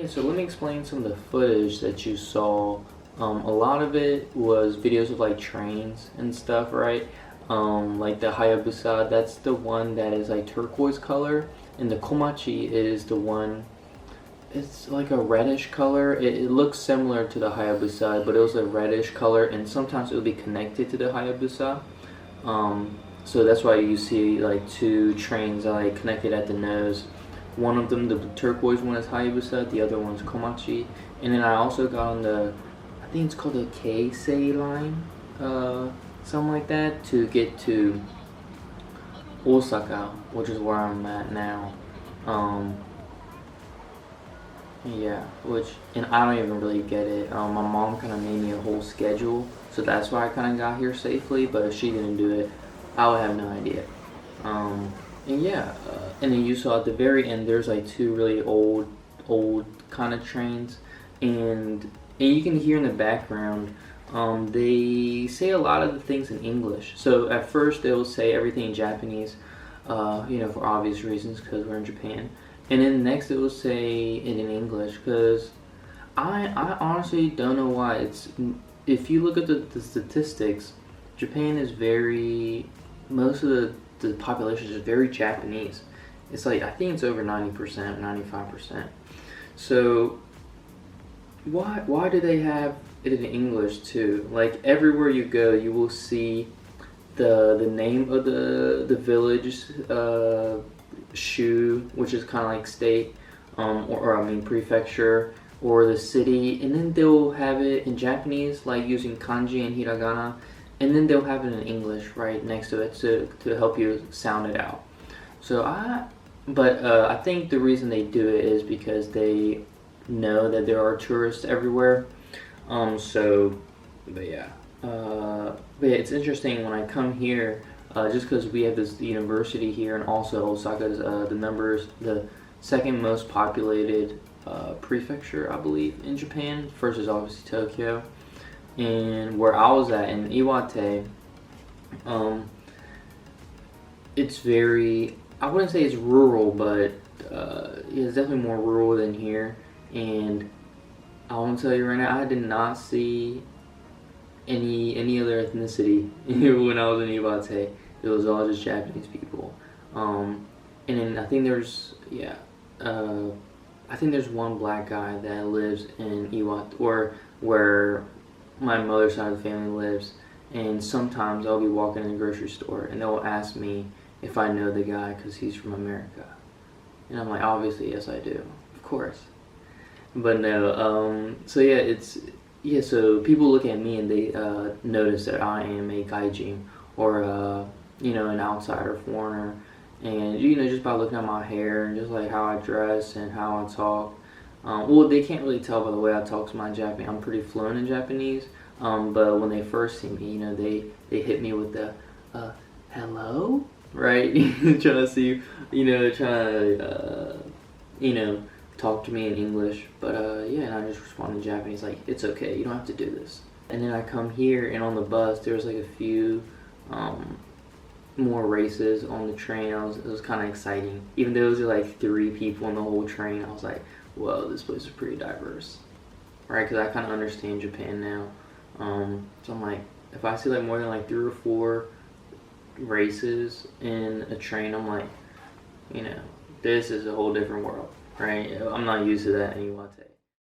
Yeah, so let me explain some of the footage that you saw. A lot of it was videos of like trains and stuff, right? Like the Hayabusa, that's the one that is like turquoise color, and the Komachi is the one. It's like a reddish color. It looks similar to the Hayabusa, but it was a reddish color, and sometimes it will be connected to the Hayabusa. So that's why you see like two trains like connected at the nose. One of them, the turquoise one, is Hayabusa. The other one's Komachi. And then I also got on the, I think it's called the Keisei line, something like that, to get to Osaka, which is where I'm at now. Yeah, and I don't even really get it. My mom kind of made me a whole schedule, so that's why I kind of got here safely. But if she didn't do it, I would have no idea. And yeah, and then you saw at the very end, there's like two really old kind of trains, and you can hear in the background, they say a lot of the things in English. So at first they will say everything in Japanese, for obvious reasons because we're in Japan. And then next it will say it in English because I honestly don't know why. If you look at the statistics, Japan is most of the population is very Japanese. It's like, I think it's over 90%, 95%. So why do they have it in English too? Like everywhere you go, you will see the name of the village, Shu, which is kind of like state, or I mean prefecture, or the city, and then they'll have it in Japanese, like using kanji and hiragana, and then they'll have it in English right next to it to help you sound it out. So I think the reason they do it is because they know that there are tourists everywhere. But yeah, it's interesting when I come here. Just because we have this university here, and also Osaka is the second most populated prefecture, I believe, in Japan. First is obviously Tokyo, and where I was at in Iwate, it's very, I wouldn't say it's rural, but it's definitely more rural than here. And I want to tell you right now, I did not see any other ethnicity when I was in Iwate. It was all just Japanese people. And then I think there's one black guy that lives in Iwate, or where my mother's side of the family lives. And sometimes I'll be walking in the grocery store and they'll ask me if I know the guy because he's from America. And I'm like, obviously, yes, I do. Of course. But no, so people look at me and they notice that I am a gaijin, or an outsider, foreigner, and just by looking at my hair and just like how I dress and how I talk. Well, they can't really tell by the way I talk to my Japanese. I'm pretty fluent in Japanese, but when they first see me, they hit me with the hello, right? trying to see, talk to me in English. But and I just respond in Japanese like, it's okay, you don't have to do this. And then I come here, and on the bus there's like a few more races on the train. It was kind of exciting, even though there was like 3 people in the whole train. I was like, whoa, this place is pretty diverse, right? Because I kind of understand Japan now. So I'm like, if I see like more than like 3 or 4 races in a train, I'm like, this is a whole different world, right? I'm not used to that in Iwate.